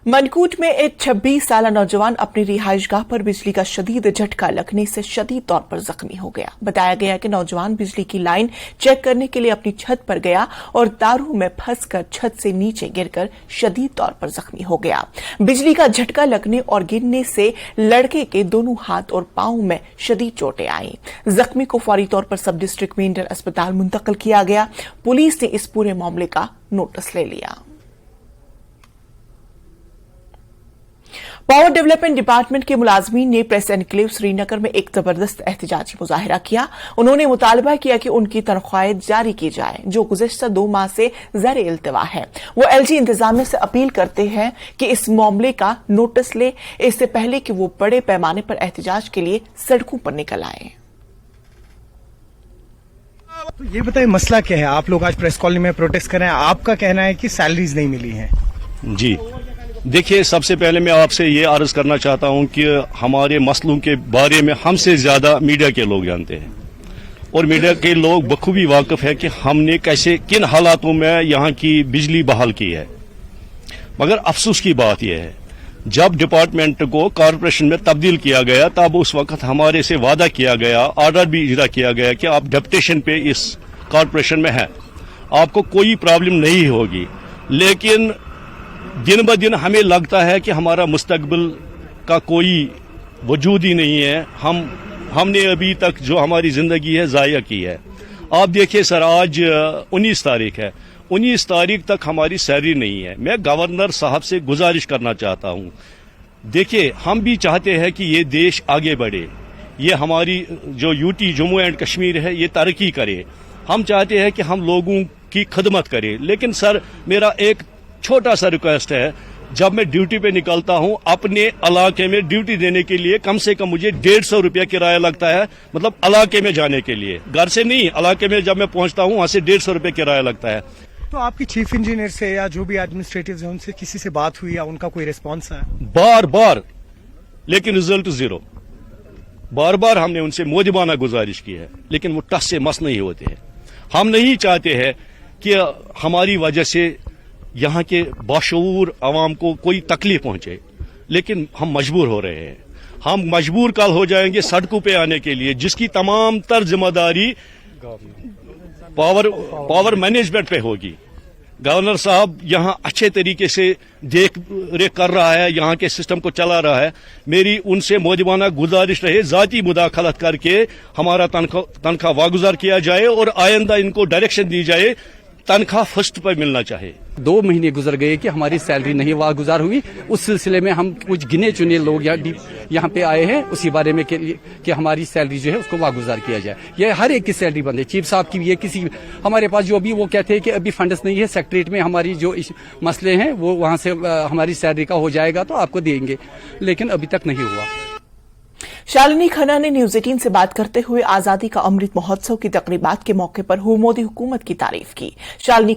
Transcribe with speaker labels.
Speaker 1: मनकूट में एक 26 साल नौजवान अपनी रिहाइशगाह पर बिजली का शदीद झटका लगने से शदीद तौर पर जख्मी हो गया। बताया गया कि नौजवान बिजली की लाइन चेक करने के लिए अपनी छत पर गया और तारों में फंसकर छत से नीचे गिरकर शदीद तौर पर जख्मी हो गया। बिजली का झटका लगने और गिरने से लड़के के दोनों हाथ और पांव में शदीद चोटें आई। जख्मी को फौरी तौर पर सब डिस्ट्रिक्ट मेंढर अस्पताल मुंतकिल किया गया। पुलिस ने इस पूरे मामले का नोटिस ले लिया। पावर डेवलपमेंट डिपार्टमेंट के मुलाजमीन ने प्रेस एनक्लेव श्रीनगर में एक जबरदस्त एहतजाजी मुजाहिरा किया। उन्होंने मुतालबा किया कि उनकी तनख्वाहें जारी की जाए जो गुज़िश्ता 2 माह से ज़र इल्तिवा है। वो एलजी इंतजामिया से अपील करते हैं कि इस मामले का नोटिस ले, इससे पहले कि वो बड़े पैमाने पर एहतजाज के लिए सड़कों पर निकल आए।
Speaker 2: तो ये बताइए मसला क्या है? आप लोग आज प्रेस कॉलोनी में प्रोटेस्ट कर रहे हैं, आपका कहना है कि सैलरीज नहीं मिली है।
Speaker 3: जी देखिए, सबसे पहले मैं आपसे ये अर्ज करना चाहता हूं कि हमारे मसलों के बारे में हमसे ज्यादा मीडिया के लोग जानते हैं और मीडिया के लोग बखूबी वाकिफ है कि हमने कैसे किन हालातों में यहाँ की बिजली बहाल की है। मगर अफसोस की बात यह है, जब डिपार्टमेंट को कॉरपोरेशन में तब्दील किया गया तब उस वक्त हमारे से वादा किया गया, ऑर्डर भी इजरा किया गया कि आप डेपुटेशन पे इस कॉरपोरेशन में हैं, आपको कोई प्रॉब्लम नहीं होगी। लेकिन दिन ब दिन हमें लगता है कि हमारा मुस्तकबिल का कोई वजूद ही नहीं है। हमने अभी तक जो हमारी जिंदगी है जाया की है। आप देखिए सर, आज 19 तारीख है, 19 तारीख तक हमारी सैलरी नहीं है। मैं गवर्नर साहब से गुजारिश करना चाहता हूं, देखिए हम भी चाहते हैं कि ये देश आगे बढ़े, ये हमारी जो यूटी जम्मू एंड कश्मीर है ये तरक्की करे। हम चाहते हैं कि हम लोगों की खिदमत करें। लेकिन सर मेरा एक छोटा सा रिक्वेस्ट है, जब मैं ड्यूटी पे निकलता हूं अपने इलाके में ड्यूटी देने के लिए कम से कम मुझे 150 रुपया किराया लगता है, मतलब इलाके में जाने के लिए, घर से नहीं, इलाके में जब मैं पहुंचता हूं वहां से 150 रुपया किराया लगता है।
Speaker 2: तो आपकी चीफ इंजीनियर से या जो भी एडमिनिस्ट्रेटिव है उनसे किसी से बात हुई या उनका कोई रिस्पॉन्स है?
Speaker 3: बार बार, लेकिन रिजल्ट जीरो। बार बार हमने उनसे मोदिबाना गुजारिश की है, लेकिन वो टस से मस नहीं होते हैं। हम नहीं चाहते हैं कि हमारी वजह से यहाँ के बाशऊर आवाम को कोई तकलीफ पहुंचे, लेकिन हम मजबूर हो रहे हैं। हम मजबूर कल हो जाएंगे सड़कों पे आने के लिए, जिसकी तमाम तर जिम्मेदारी पावर मैनेजमेंट पे होगी। गवर्नर साहब यहाँ अच्छे तरीके से देख रेख कर रहा है, यहाँ के सिस्टम को चला रहा है। मेरी उनसे मोदिबाना गुजारिश रहे, जाती मुदाखलत करके हमारा तनख्वाह वागुजार किया जाए और आइंदा इनको डायरेक्शन दी जाए, तनख्वाह फर्स्ट पर मिलना चाहिए।
Speaker 4: 2 महीने गुजर गए कि हमारी सैलरी नहीं वागुजार हुई। उस सिलसिले में हम कुछ गिने चुने लोग यहाँ पे आए हैं उसी बारे में कि हमारी सैलरी जो है उसको वागुजार किया जाए। ये हर एक की सैलरी बंद है, चीफ साहब की भी है, किसी हमारे पास जो भी वो कहते हैं कि अभी फंड्स नहीं है, सेक्रेटरीट में हमारी जो मसले हैं वो वहां से हमारी सैलरी का हो जाएगा तो आपको देंगे, लेकिन अभी तक नहीं हुआ।
Speaker 1: शालिनी खन्ना ने न्यूज 18 से बात करते हुए आजादी का अमृत महोत्सव की तकरीबात के मौके पर मोदी हुकूमत की तारीफ की। शालिनी